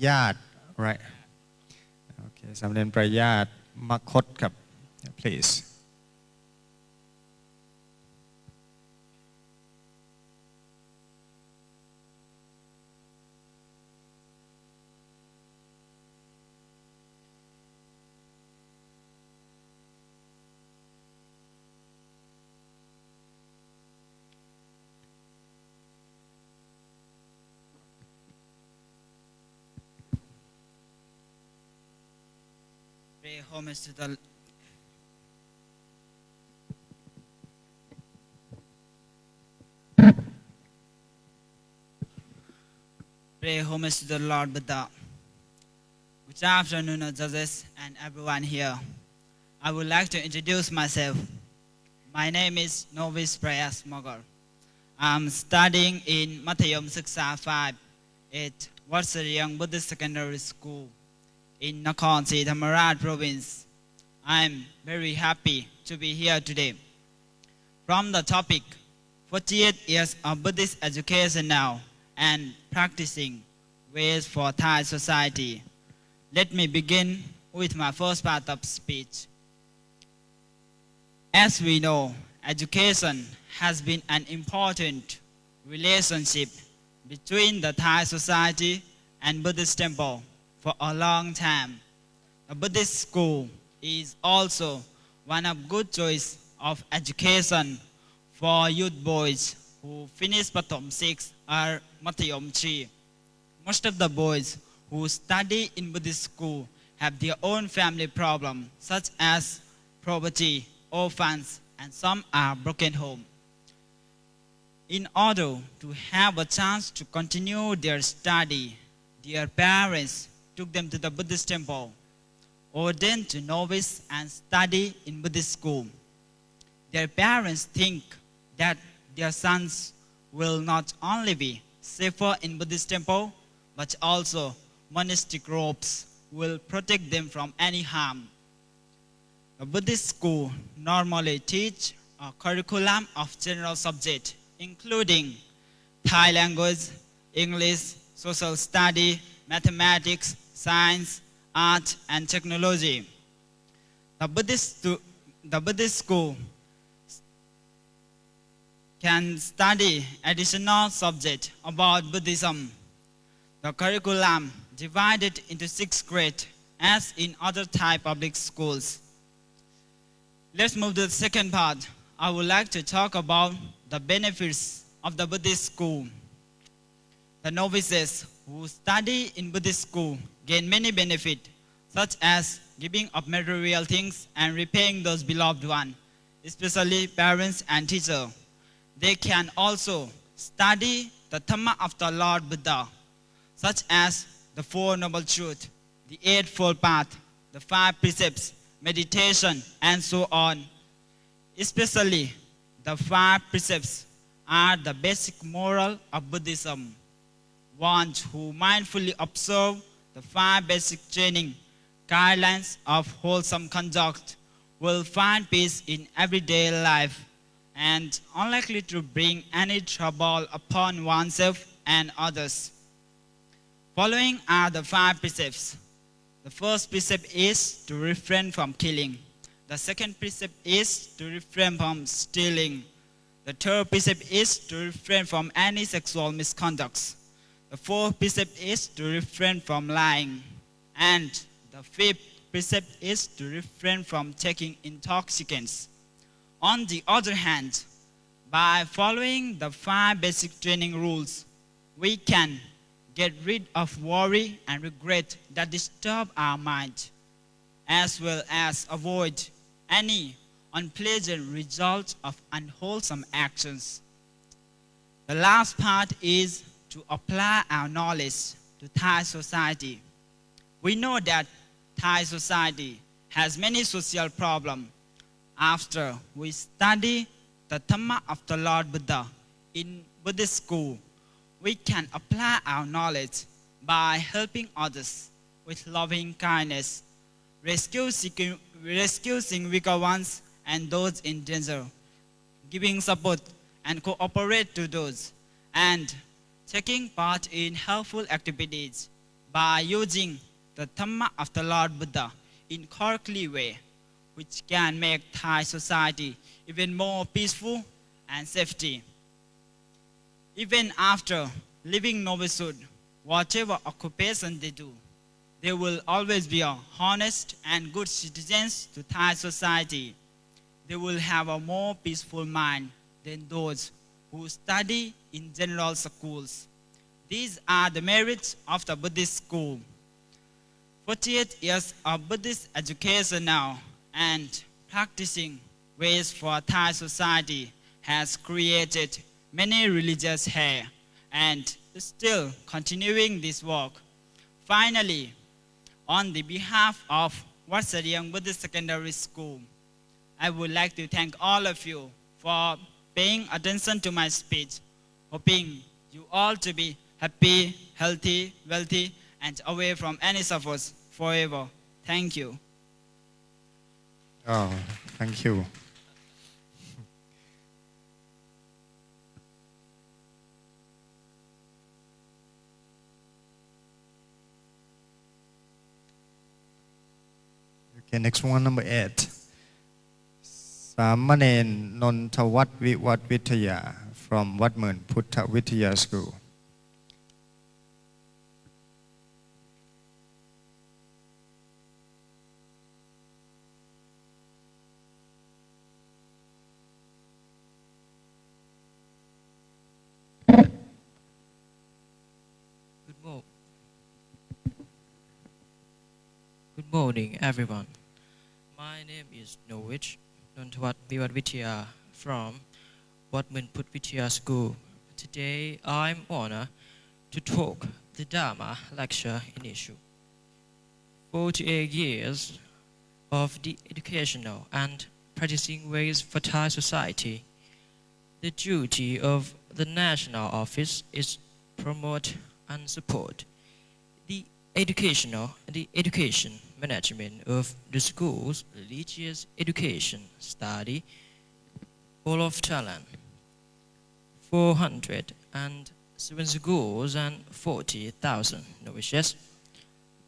ญาติ right okay สามเณรประญาติมคตครับ please Pray homage to the Pray homage to the Lord Buddha. Good afternoon, judges and everyone here. I would like to introduce myself. My name is Novice Prayas Mogar. I'm studying in Mathayom Siksa 5 at Vatsariyang Buddhist Secondary School in Nakhon Si Thammarat province. I'm very happy to be here today. From the topic, 48 years of Buddhist education now and practicing ways for Thai society. Let me begin with my first part of speech. As we know, education has been an important relationship between the Thai society and Buddhist temple for a long time. The Buddhist school is also one of good choice of education for youth boys who finish Pathom 6 or Mathayom 3. Most of the boys who study in Buddhist school have their own family problems such as poverty, orphans, and some are broken home. In order to have a chance to continue their study, their parents took them to the Buddhist temple, ordained to novice and study in Buddhist school. Their parents think that their sons will not only be safer in Buddhist temple, but also monastic robes will protect them from any harm. The Buddhist school normally teach a curriculum of general subjects, including Thai language, English, social study, mathematics, science, art, and technology. The Buddhist school can study additional subjects about Buddhism. The curriculum divided into 6 grades as in other Thai public schools. Let's move to the second part. I would like to talk about the benefits of the Buddhist school. The novices who study in Buddhist school gain many benefits, such as giving up material things and repaying those beloved ones, especially parents and teachers. They can also study the Dhamma of the Lord Buddha, such as the 4 Noble Truths, the 8-fold Path, the 5 Precepts, meditation, and so on. Especially, the 5 Precepts are the basic moral of Buddhism. Ones who mindfully observe the 5 basic training guidelines of wholesome conduct will find peace in everyday life and unlikely to bring any trouble upon oneself and others. Following are the 5 precepts. The first precept is to refrain from killing. The second precept is to refrain from stealing. The third precept is to refrain from any sexual misconducts. The fourth precept is to refrain from lying. And the fifth precept is to refrain from taking intoxicants. On the other hand, by following the 5 basic training rules, we can get rid of worry and regret that disturb our mind, as well as avoid any unpleasant result of unwholesome actions. The last part is to apply our knowledge to Thai society. We know that Thai society has many social problems. After we study the Dhamma of the Lord Buddha in Buddhist school, we can apply our knowledge by helping others with loving kindness, rescuing weaker ones and those in danger, giving support and cooperate to those, and taking part in helpful activities. by using the Dhamma of the Lord Buddha in correctly way, which can make Thai society even more peaceful and safety. Even after leaving novitiate, whatever occupation they do, they will always be honest and good citizens to Thai society. They will have a more peaceful mind than those who study in general schools. These are the merits of the Buddhist school. 48 years of Buddhist education now and practicing ways for Thai society has created many religious here and still continuing this work. Finally, on the behalf of Wat Sariang Buddhist Secondary School, I would like to thank all of you for paying attention to my speech, hoping you all to be happy, healthy, wealthy, and away from any suffers forever. Thank you. Oh, thank you. Okay, next one, number 8. สามเณรนนทวัฒน์วิวัฒน์วิทยา from วัดหมื่นพุทธวิทยา School. Good morning, everyone. My name is Novich Nontawat Vivatvidya from Watman Putvidya School. Today, I'm honored to talk the Dharma lecture in issue. 48 years of the educational and practicing ways for Thai society. The duty of the national office is promote and support the education management of the schools, religious education, study, all of Thailand. 407 schools and 40,000 novitiates.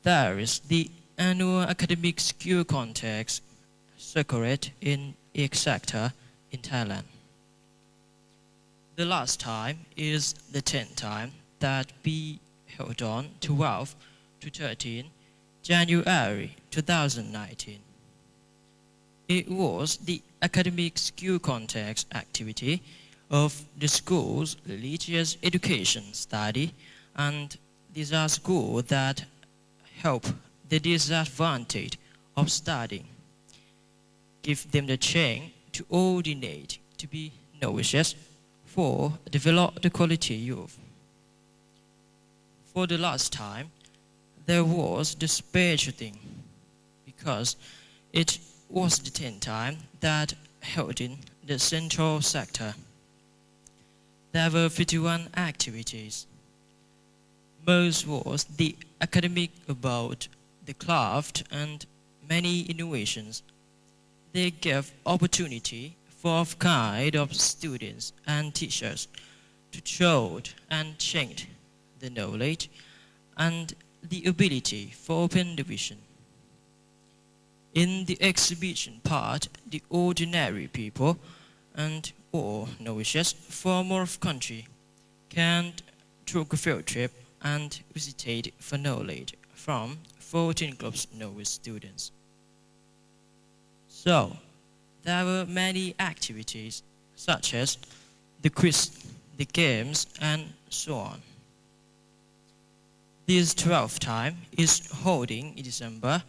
There is the annual academic skill contest circulate in each sector in Thailand. The last time is the 10th time that we held on 12 to 13 January 2019. It was the academic skill contest activity of the school's religious education study, and these are schools that help the disadvantaged of studying, give them the chance to ordinate to be novitiates for develop the quality youth. For the last time, there was the special thing, because it was the 10th time that held in the central sector. There were 51 activities. Most was the academic about the craft and many innovations. They gave opportunity for all kind of students and teachers to show and change the knowledge and the ability for open division. In the exhibition part, the ordinary people and all novitiates from our country can took a field trip and visited for knowledge from 14 groups novice students. So, there were many activities such as the quiz, the games, and so on. This 12th time is holding in December.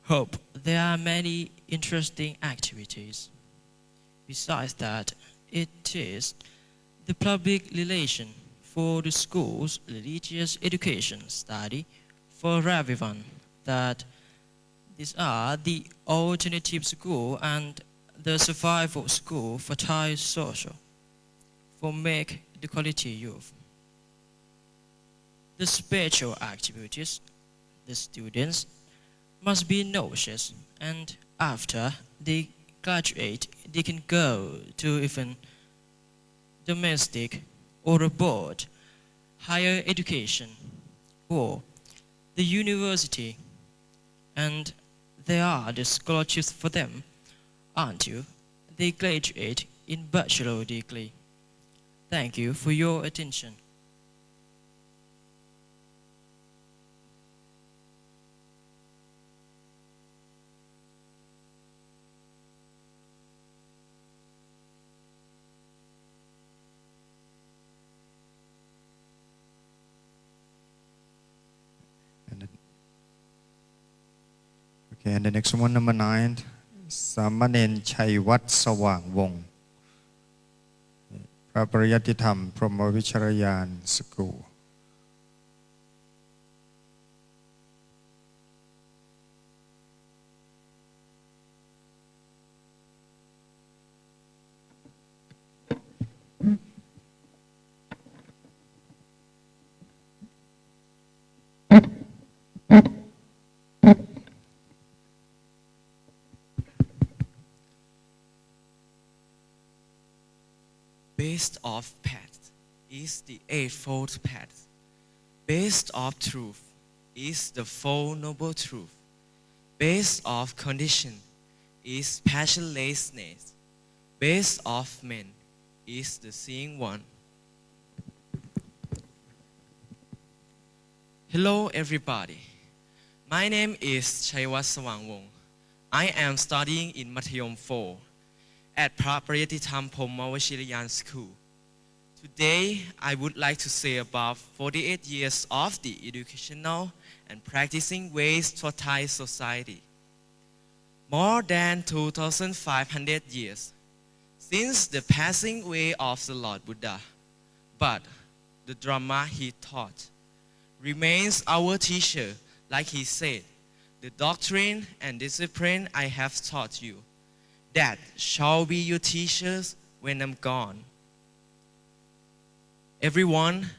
Hope there are many interesting activities. Besides that, it is the public relation for the school's religious education study for everyone that these are the alternative school and the survival school for Thai social for make the quality youth. The special activities, the students must be novitiates, and after they graduate, they can go to even domestic or abroad higher education, or the university, and there are the scholarships for them, aren't you? They graduate in bachelor degree. Thank you for your attention. Okay, and the next one, number 9, สามเณรชัยวัฒน์สว่างวงศ์พระปริยัติธรรมพรหมวิชรยานสกูล Base of path is the eightfold path. Base of truth is the Four Noble Truth. Base of condition is passionlessness. Base of man is the seeing one. Hello everybody. My name is Chaiwat Sawangwong. I am studying in Mathayom 4 at Prapayatitam Pomawashirayan School. Today, I would like to say about 48 years of the educational and practicing ways to Thai society. More than 2,500 years since the passing away of the Lord Buddha, but the Dharma he taught remains our teacher, like he said, the doctrine and discipline I have taught you, that shall be your teachers when I'm gone. Everyone,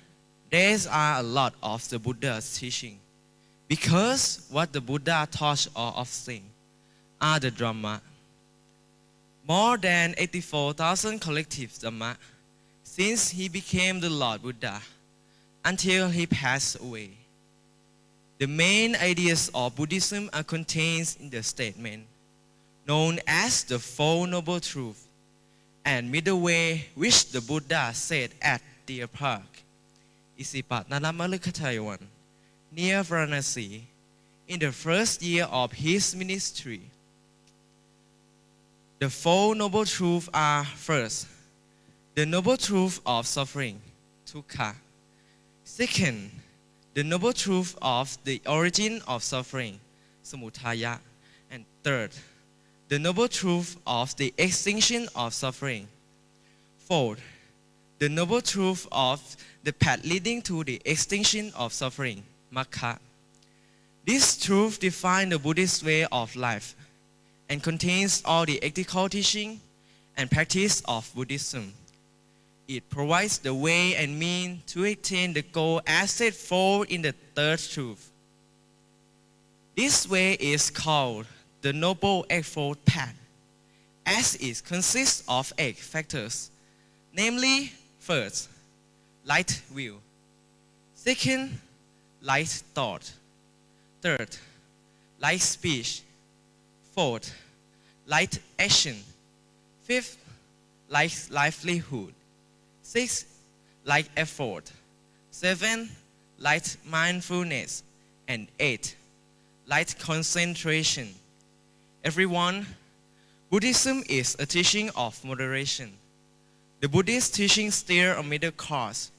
there are a lot of the Buddha's teaching, because what the Buddha taught all of things are the Dhamma. More than 84,000 collective Dhamma since he became the Lord Buddha until he passed away. The main ideas of Buddhism are contained in the statement known as the Four Noble Truths and Middle Way, which the Buddha said at Deer Park, Isipat Nalamalukataiwan, near Varanasi, in the first year of his ministry. The Four Noble Truths are: first, the Noble Truth of suffering, Dukkha. Second, the Noble Truth of the origin of suffering, Samudaya. And third, the Noble Truth of the extinction of suffering. Fourth, the Noble Truth of the path leading to the extinction of suffering, Magga. This truth defines the Buddhist way of life and contains all the ethical teaching and practice of Buddhism. It provides the way and means to attain the goal as set forth in the third truth. This way is called the Noble Eightfold Path, as it consists of 8 factors, namely, first, light will. Second, light thought. Third, light speech. Fourth, light action. Fifth, light livelihood. Sixth, light effort. Seven, light mindfulness. And 8, light concentration. Everyone, Buddhism is a teaching of moderation. The Buddhist teaching steer a middle course,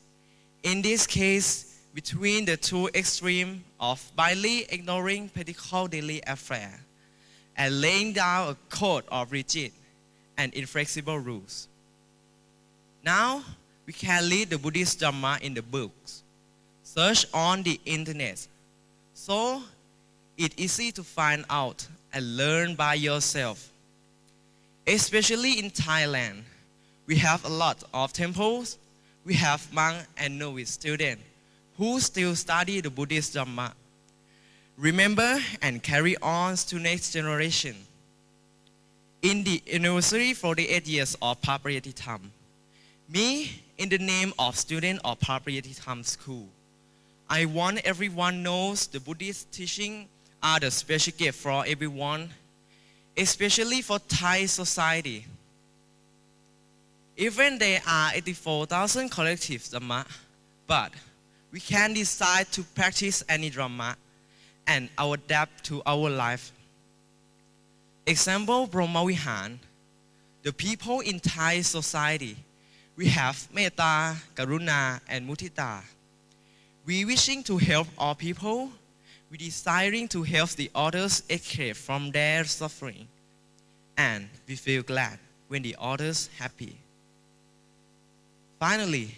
in this case, between the two extremes of blindly ignoring practical daily affairs and laying down a code of rigid and inflexible rules. Now, we can read the Buddhist Dhamma in the books, search on the internet, so it's easy to find out and learn by yourself. Especially in Thailand, we have a lot of temples. We have monks and novice students who still study the Buddhist Dhamma. Remember and carry on to next generation. In the anniversary 48 years of Prapayatitam, me, in the name of student of Prapayatitam School, I want everyone knows the Buddhist teaching are the special gift for everyone, especially for Thai society. Even there are 84,000 collective Dhamma, but we can decide to practice any Dhamma and adapt to our life. Example, Brahmavihan. The people in Thai society, we have Metta, Karuna, and Mudita. We wishing to help all people. We desiring to help the others escape from their suffering. And we feel glad when the others happy. Finally,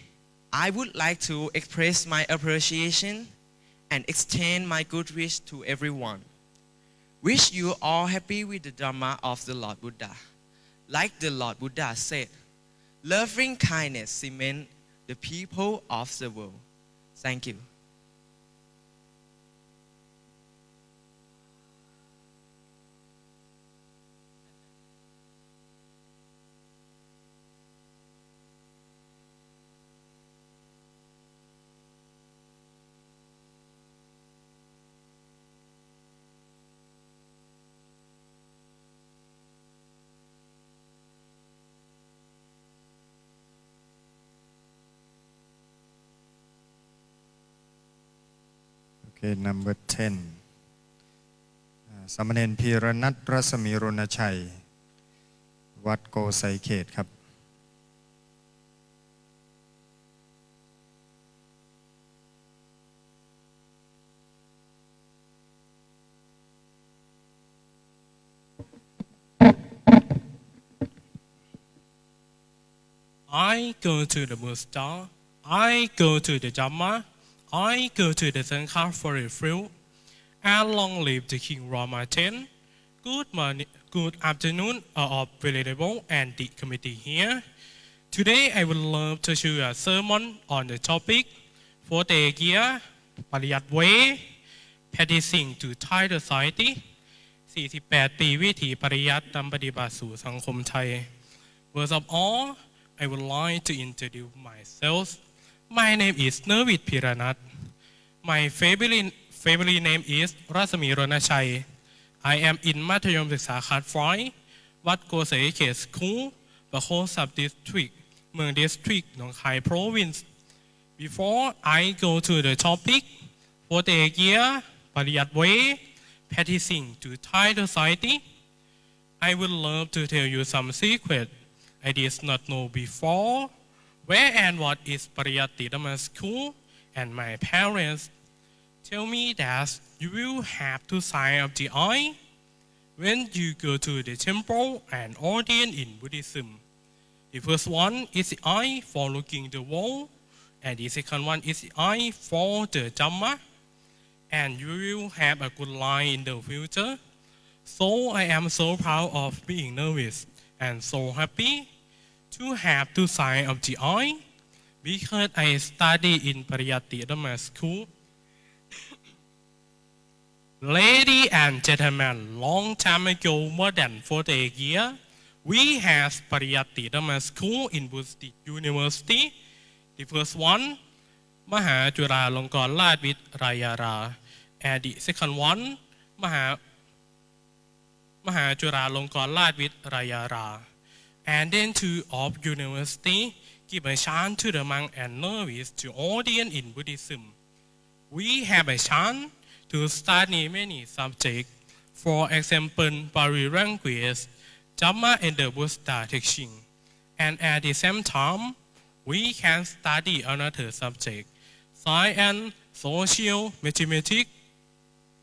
I would like to express my appreciation and extend my good wish to everyone. Wish you all happy with the Dhamma of the Lord Buddha. Like the Lord Buddha said, loving kindness cement the people of the world. Thank you. Okay, number 10 สามเณรพีรนัทรัศมีรณชัยวัดโกไสเขตครับ I go to the Buddha, I go to the Dhamma, I go to the Sangha for refuge, and long live the King Rama X. Good morning, good afternoon, all venerable and the committee here. Today I would love to share a sermon on the topic 4th year, ปริยัติเว practicing to Thai society 48 ปีวิถีปริยัตินำปฏิบัติสู่สังคมไทย First of all, I would like to introduce myself. My name is Nervit Piranat. My family name is Rasmi Ronachai. I am in มัธยมศึกษาคัดฟอยวัดโกเสเขตสคูลบะโคซับดิสทริกเมืองดิสทริกหนองคาย province. Before I go to the topic, 4th year, ปริยัติเว practicing to Thai society, I would love to tell you some secret I did not know before. Where and what is Pariyatti Dhamma School? And my parents tell me that you will have to sign up the eye when you go to the temple and audience in Buddhism. The first one is the eye for looking the wall, and the second one is the eye for the Dhamma. And you will have a good life in the future. So I am so proud of being nervous and so happy to have to sign up the eye because I study in Pariyatti Dhamma School. Ladies and gentlemen, long time ago, more than 40 years, we have Pariyatti Dhamma School in Buddhist University. The first one, มหาจุฬาลงกรณราชวิทยาลัย and the second one, มหาจุฬาลงกรณราชวิทยาลัย and then two of university give a chance to the monk and novice to audience in Buddhism. We have a chance to study many subjects, for example, Pali language, Dhamma and the Buddha teaching. And at the same time, we can study another subject, science, social, mathematics,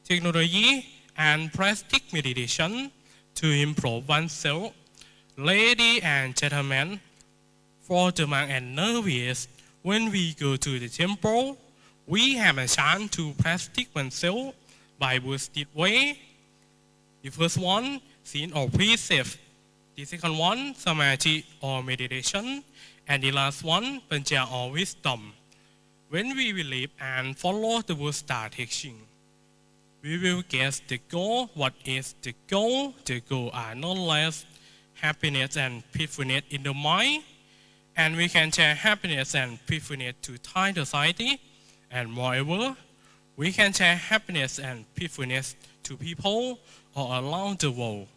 technology, and practice meditation to improve oneself. Ladies and gentlemen, for the monk and novice, when we go to the temple, we have a chance to practice oneself by Buddhist way. The first one, sin or precept. The second one, samadhi or meditation. And the last one, panya or wisdom. When we believe and follow the Buddha teaching, we will get the goal. What is the goal? The goal are no less happiness and peacefulness in the mind, and we can share happiness and peacefulness to Thai society And moreover, we can share happiness and peacefulness to people all around the world.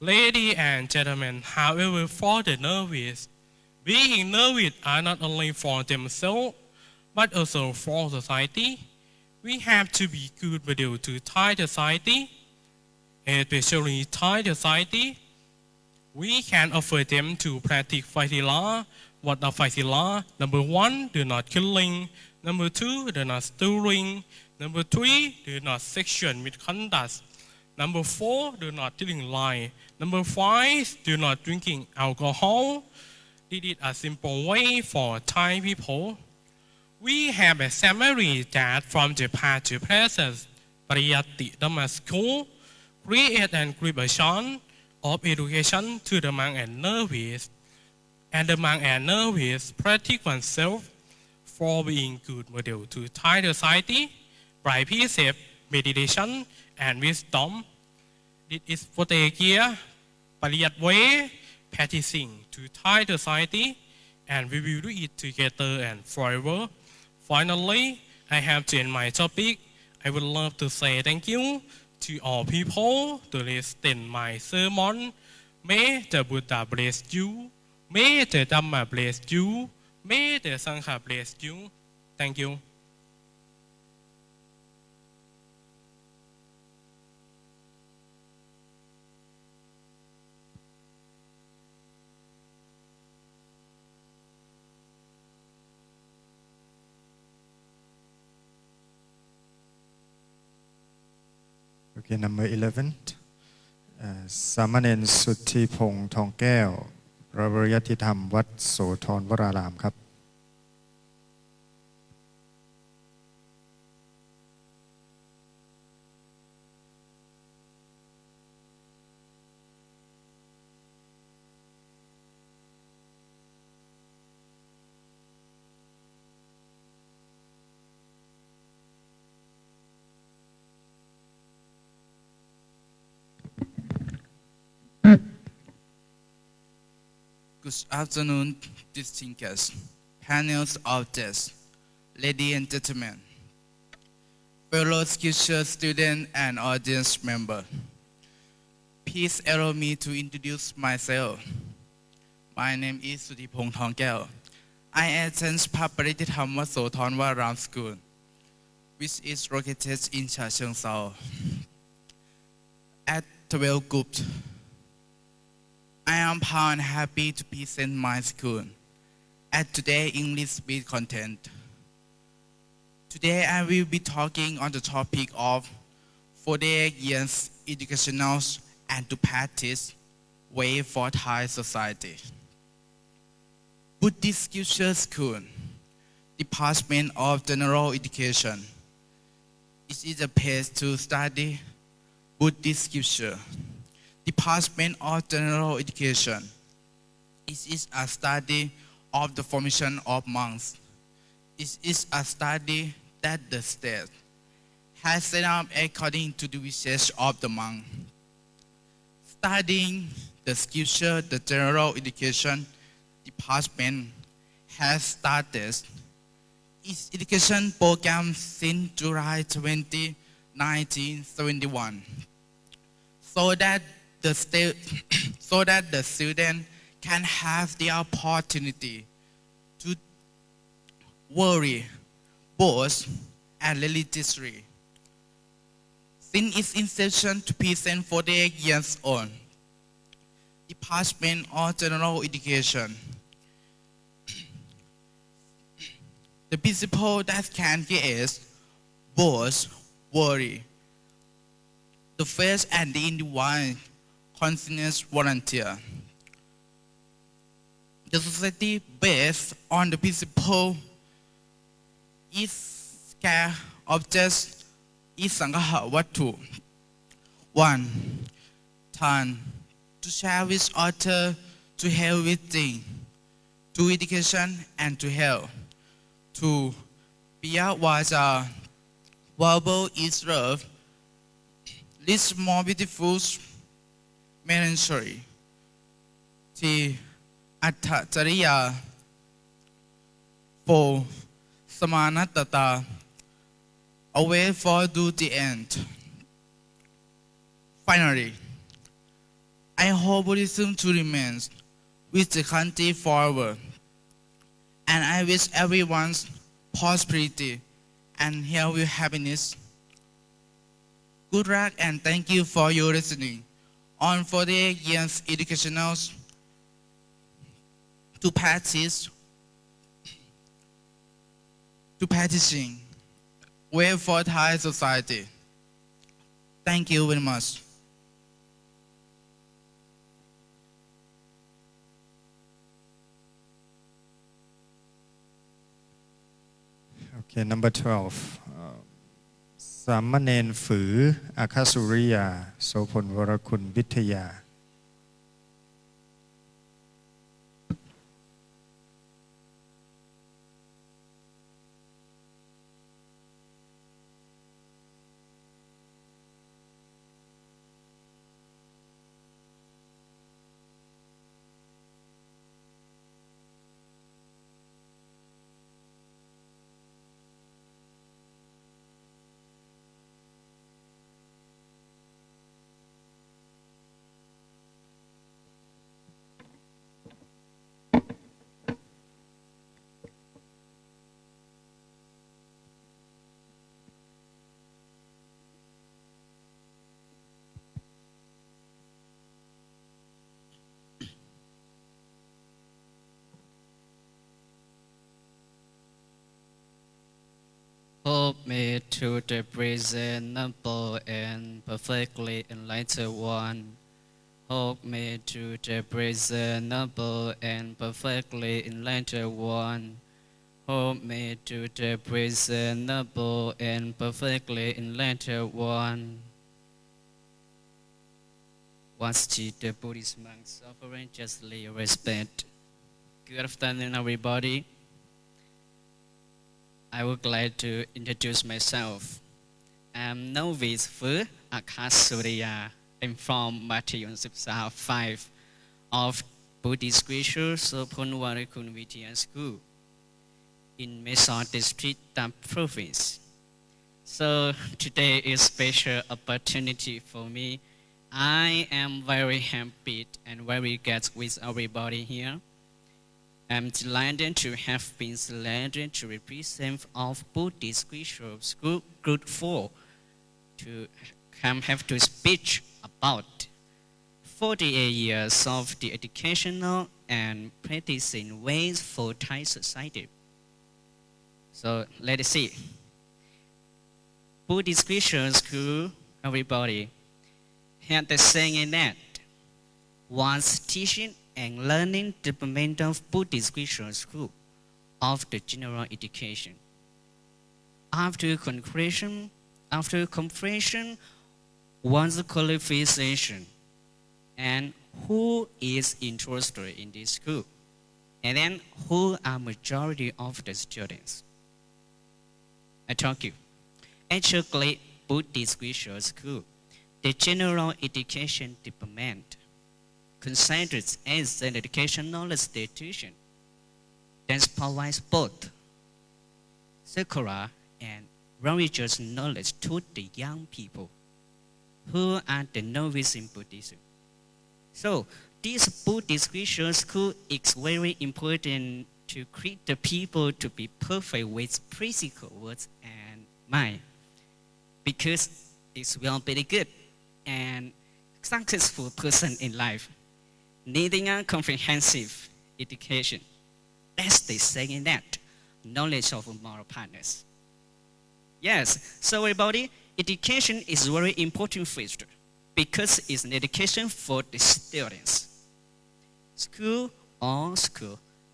Ladies and gentlemen, however, for the nervous, being nervous are not only for themselves, but also for society. We have to be good model to Thai society, especially Thai society. We can offer them to practice fighting law. What are fighting law? Number 1, do not killing. Number 2, do not stealing. Number 3, do not sexual misconduct. Number 4, do not telling lie. Number 5, do not drinking alcohol. This is a simple way for Thai people. We have a summary that from the past to present, Pariyati Dhamma School, create and give a chance of education to the monk and novice, and the monk and novice practice oneself for being good model to Thai society by precept, meditation, and wisdom. This is for the year, Pariyat way, practicing to Thai society, and we will do it together and forever. Finally, I have to end my topic. I would love to say thank you to all people to listen my sermon. May the Buddha bless you. May the Dhamma bless you. May the Sangha bless you. Thank you. Okay, number 11. สามเณรสุทธิพงษ์ทองแก้วพระปริยัติธรรมวัดโสธรวรารามครับ Good afternoon, distinguished panels of guests, ladies and gentlemen, fellow Skillshare students and audience members. Please allow me to introduce myself. My name is Suthipong Thongkeo. I attend Paparititam Wasothon Waram School, which is located in Chacheongseao. At 12 groups, I am proud and happy to present my school at today's English speed content. Today I will be talking on the topic of 48 years educational and to practice way for Thai society. Buddhist Skillshare School, Department of General Education. It is a place to study Buddhist Skillshare. Department of General Education. It is a study of the formation of monks. It is a study that the state has set up according to the wishes of the monk. Studying the Skillshare, the General Education Department has started its education program since July 20, 1971, so that the student can have the opportunity to worry, both and religiously. Since its inception to present 48 years old, Department of General Education, the principle that can create both worry, the first and the individual continuous volunteer. The society based on the principle is care objects is Sangha Watu. 1. Turn to share with other, to help with things, to education and to health. 2. Piya Vaja, verbal is love, least more beautiful melancholy. 3. Attha Jariya. 4. Samanatata, away for do the end. Finally, I hope Buddhism to remain with the country forever, and I wish everyone's prosperity and health with happiness. Good luck and thank you for your listening on 48 years educationals to practicing way for Thai society. Thank you very much. Okay, number 12. สามเณรฝืออาคาสุริยาโสพลวรคุณวิทยา Hold me to the reasonable and perfectly enlightened one. Hold me to the reasonable and perfectly enlightened one. Hold me to the reasonable and perfectly enlightened one. Once the Buddhist monks offering justly respect. Good afternoon, everybody. I would like to introduce myself. I'm novice Phu Akasuriya. I'm from Battalion 5 of Buddhist Spiritual Sophon Vidya School in Meson District, Tam Province. So today is a special opportunity for me. I am very happy and very glad with everybody here. I'm delighted to have been selected to represent of Buddhist Spiritual School Group 4 to have to speak about 48 years of the educational and practicing ways for Thai society. So let's see. Buddhist Spiritual School, everybody, had the saying that once teaching and learning department of Buddhist Spiritual School of the general education. After completion, one's qualification, and who is interested in this school, and then who are majority of the students. I told you, actually Buddhist Spiritual School, the general education department, considered as an educational institution that provides both secular and religious knowledge to the young people who are the novice in Buddhism. So this Buddhist spiritual school is very important to create the people to be perfect with physical words and mind, because it will be good and successful person in life, needing a comprehensive education. As they say in that, knowledge of moral partners. Yes, so everybody, education is very important factor because it's an education for the students. School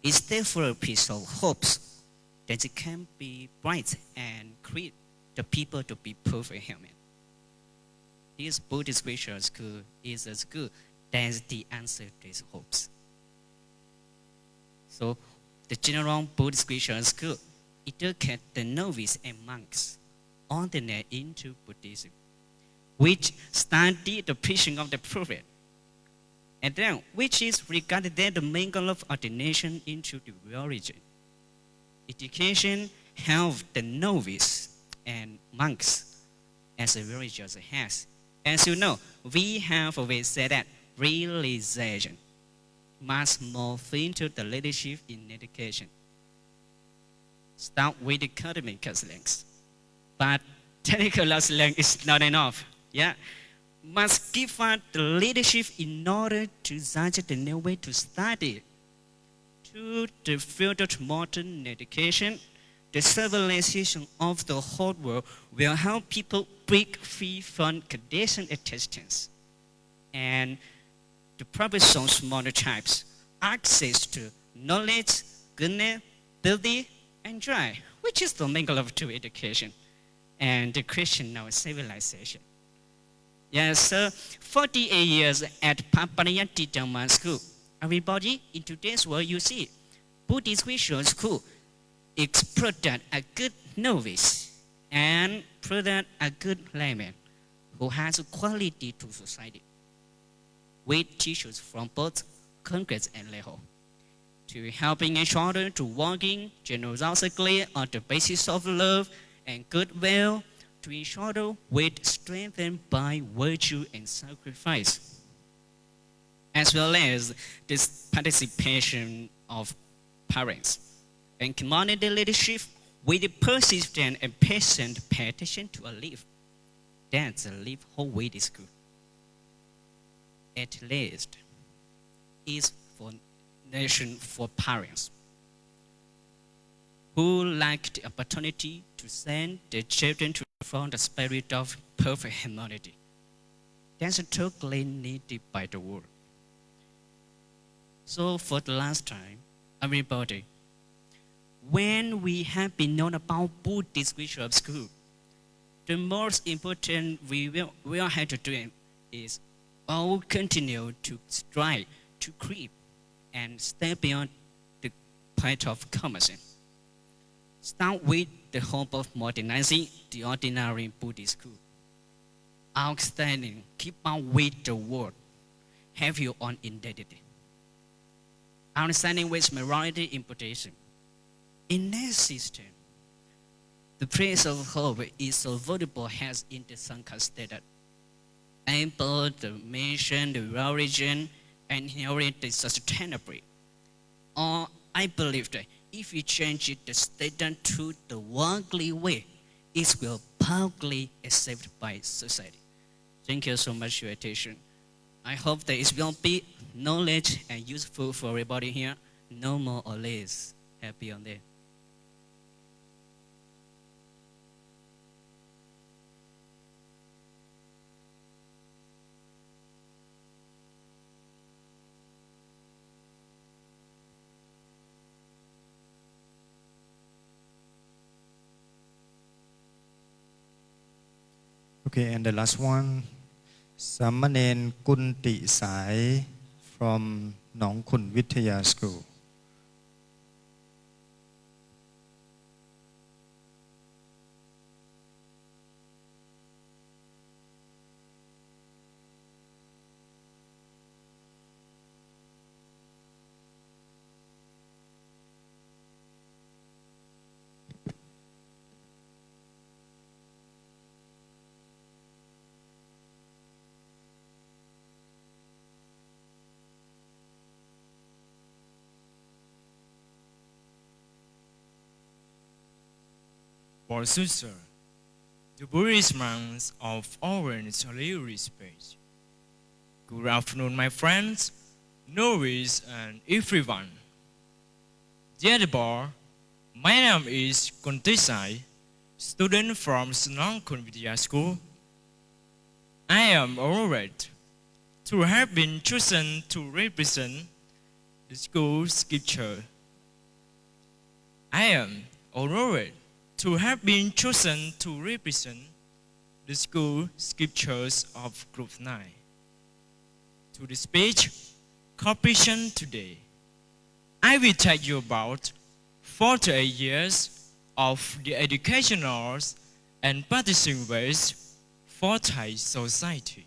is therefore a piece of hopes that it can be bright and create the people to be perfect human. This Buddhist spiritual school is a school that is the answer to these hopes. So the general Buddhist spiritual school educates the novice and monks ordinary into Buddhism, which study the preaching of the Prophet, and then which is regarded as the main goal of ordination into the religion. Education help the novice and monks as a religious has. As you know, we have always said that realization must move into the leadership in education. Start with academic counselings, but technical counseling is not enough. Yeah, must give us the leadership in order to suggest the new way to study. To the field of modern education, the civilization of the whole world will help people break free from conditioned existence. And the purpose of smaller tribes, access to knowledge, goodness, beauty, and joy, which is the mingle of true education and the Christian now civilization. Yes, so 48 years at Paparayati Dhamma School. Everybody in today's world, you see, Buddhist Visual School is product a good novice and product a good layman who has quality to society. With teachers from both Congress and Leho to helping each other to working generously on the basis of love and goodwill to each other with strengthened by virtue and sacrifice, as well as this participation of parents and community leadership with persistent and patient petition to a live. That's a live whole way is good. At least is for nation for parents who lack the opportunity to send their children to from the spirit of perfect humanity. That's totally needed by the world. So for the last time, everybody, when we have been known about Buddhist Visual School, the most important we will have to do is all continue to strive, to creep, and stay beyond the point of commerce. Start with the hope of modernizing the ordinary Buddhist school. Outstanding, keep on with the word, have your own identity. Understanding with morality in Buddhism. In this system, the place of hope is so valuable as in the Sangha stated. Able the mission, the origin, and inherit the sustainability. Or I believe that if you change it, the statement to the worldly way, it will publicly accepted by society. Thank you so much for your attention. I hope that it will be knowledge and useful for everybody here. No more or less. Happy on there. Okay, and the last one, Samanen Kunti Sai from Nong Khun Vitaya School. For sister, the Buddhist monks of Orange respect. Good afternoon, my friends, novice, and everyone. Dear boy, my name is Kuntisai, student from Nong Khun Vitaya School. I am honored to have been chosen to represent the school scripture. I am honored to have been chosen to represent the school scriptures of Group 9. To the speech completion today, I will tell you about 48 years of the educational and practicing ways for Thai society.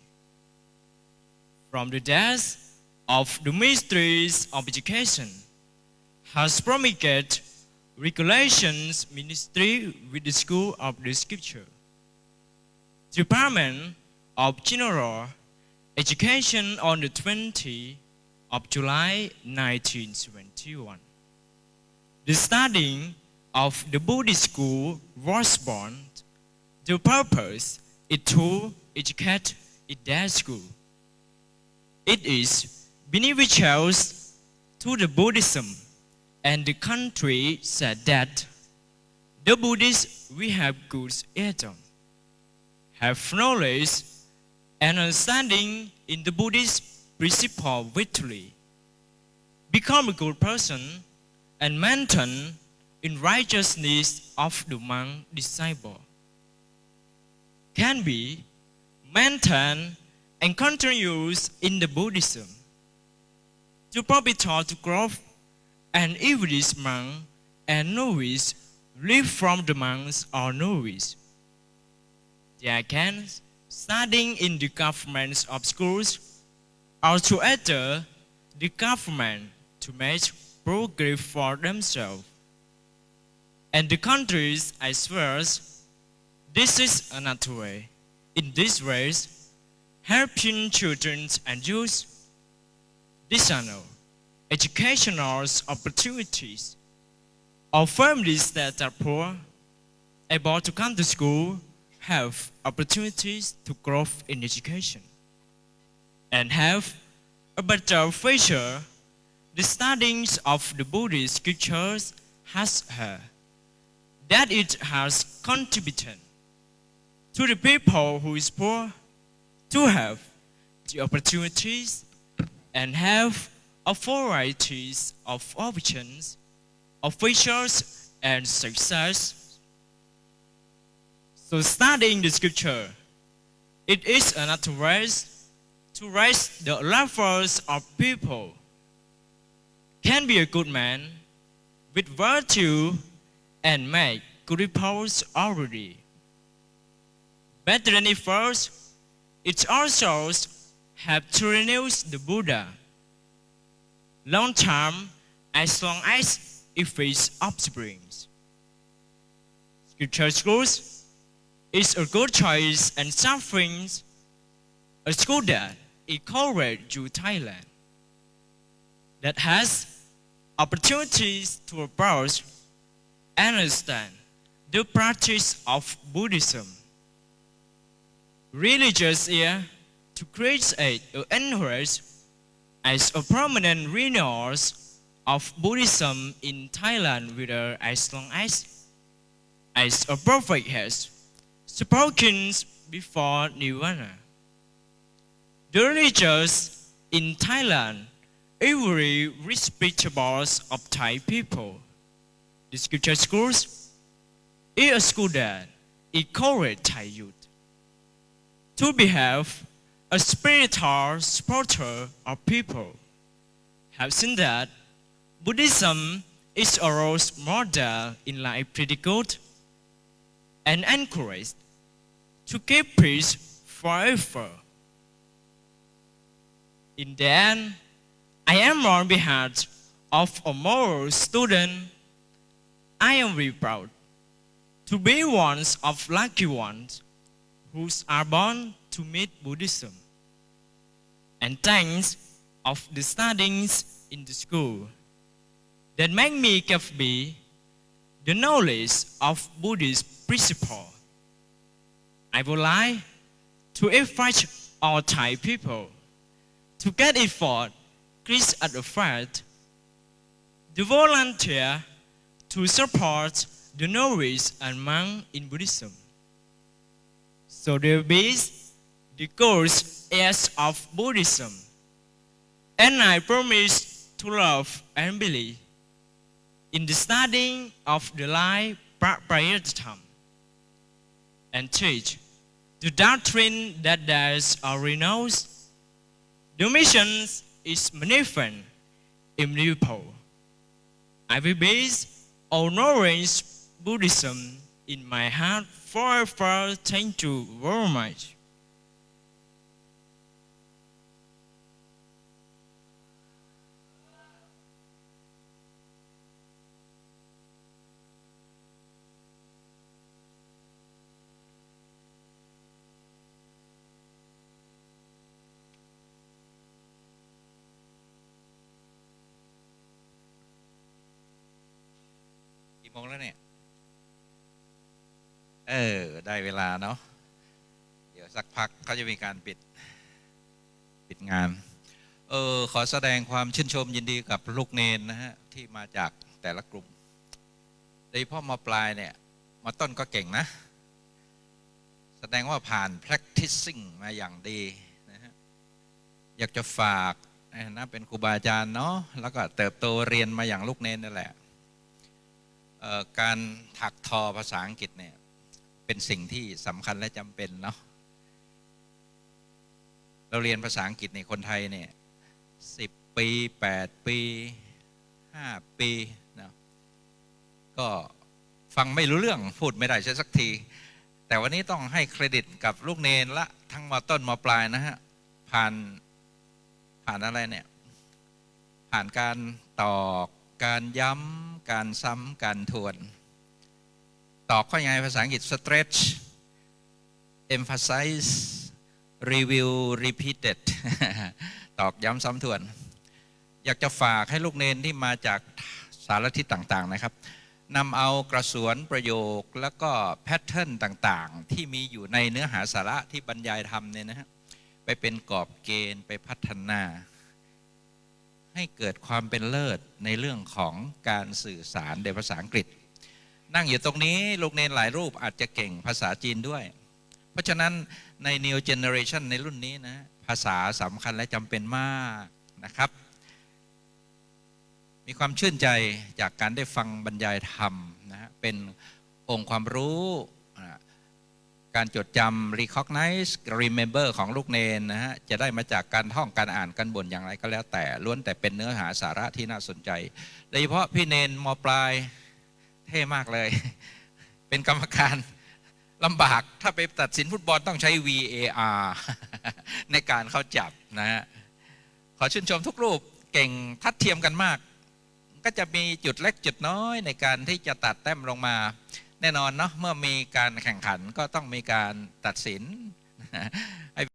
From the days of the ministries of education has promulgated regulations ministry with the School of the Scripture, Department of General Education on the 20th of July 1971. The studying of the Buddhist school was born. The purpose is to educate in that school. It is beneficial to the Buddhism, and the country said that the Buddhists we have good wisdom, have knowledge and understanding in the Buddhist principle victory, become a good person and maintain in righteousness of the monk disciple, can be maintained and continues in the Buddhism. To perpetuate to growth and if this monk and novice live from the monks or novice, they can studying in the governments of schools or to enter the government to make progress for themselves and the countries as well. This is another way. In this way, helping children and youth discerning educational opportunities of families that are poor, able to come to school, have opportunities to grow in education, and have a better future. The studies of the Buddhist scriptures has heard that it has contributed to the people who is poor to have the opportunities and have a variety of options, of features and success. So studying the scripture, it is another way to raise the levels of people, can be a good man with virtue and make good reports already. Better than it first, it also have to renew the Buddha long term as long as it face upsprings. Scripture schools is a good choice and something a school that encourages to Thailand, that has opportunities to approach and understand the practice of Buddhism. Religious year to create an interest as a prominent renounce of Buddhism in Thailand with as long as a prophet has spoken before Nirvana. The religious in Thailand every respectable of Thai people. The scripture schools is a school that encourages Thai youth to behave a spiritual supporter of people. Have seen that Buddhism is a role model in life pretty good and encouraged to keep peace forever. In the end, I am on behalf of a moral student. I am very proud to be one of lucky ones who are born to meet Buddhism. And thanks of the studies in the school that make me give me the knowledge of Buddhist principle. I would like to invite all Thai people to get involved Chris at the front, the volunteer to support the novice and monk in Buddhism. So there be the goals as of Buddhism, and I promise to love and believe in the studying of the life Prayattham and teach the doctrine that there is a renounced. The mission is manifold, immutable. I will base on knowledge Buddhism in my heart forever. Thank you very much. โมงแล้วเนี่ยได้เวลาเนาะเดี๋ยวสักพักเขาจะมีการปิดงานขอแสดงความชื่นชมยินดีกับลูกเนนนะฮะที่มาจากแต่ละกลุ่มโดยเฉพาะมาปลายเนี่ยมาต้นก็เก่งนะแสดงว่าผ่าน practicing มาอย่างดีนะฮะอยากจะฝากนะเป็นครูบาอาจารย์เนาะแล้วก็เติบโตเรียนมาอย่างลูกเนนนั่นแหละการถักทอภาษาอังกฤษเนี่ยเป็นสิ่งที่สำคัญและจำเป็นเนาะเราเรียนภาษาอังกฤษในคนไทยเนี่ย10 ปี8 ปี5 ปีนะก็ฟังไม่รู้เรื่องพูดไม่ได้สักทีแต่วันนี้ต้องให้เครดิตกับลูกเนนละทั้งม.ต้นม.ปลายนะฮะผ่านอะไรเนี่ยผ่านการตอกการย้ำการซ้ำการทวนตอกข้อยังไงภาษาอังกฤษ stretch emphasize review repeated ตอกย้ำซ้ำทวนอยากจะฝากให้ลูกเนนที่มาจากสารทิศต่างๆนะครับนำเอากระสวนประโยคแล้วก็แพทเทิร์นต่างๆที่มีอยู่ในเนื้อหาสาระที่บรรยายธรรมเนี่ยนะฮะไปเป็นกรอบเกณฑ์ไปพัฒนาให้เกิดความเป็นเลิศในเรื่องของการสื่อสารในภาษาอังกฤษนั่งอยู่ตรงนี้ลูกเนนหลายรูปอาจจะเก่งภาษาจีนด้วยเพราะฉะนั้นใน New Generation ในรุ่นนี้นะภาษาสำคัญและจำเป็นมากนะครับมีความชื่นใจจากการได้ฟังบรรยายธรรมนะฮะเป็นองค์ความรู้การจดจำ recognize remember ของลูกเนนนะฮะจะได้มาจากการท่องการอ่านการบ่นอย่างไรก็แล้วแต่ล้วนแต่เป็นเนื้อหาสาระที่น่าสนใจโดยเฉพาะพี่เนนม.ปลายเท่มากเลยเป็นกรรมการลำบากถ้าไปตัดสินฟุตบอลต้องใช้ VAR ในการเข้าจับนะฮะขอชื่นชมทุกรูปเก่งทัดเทียมกันมากก็จะมีจุดเล็กจุดน้อยในการที่จะตัดแต้มลงมาแน่นอนเนาะเมื่อมีการแข่งขันก็ต้องมีการตัดสิน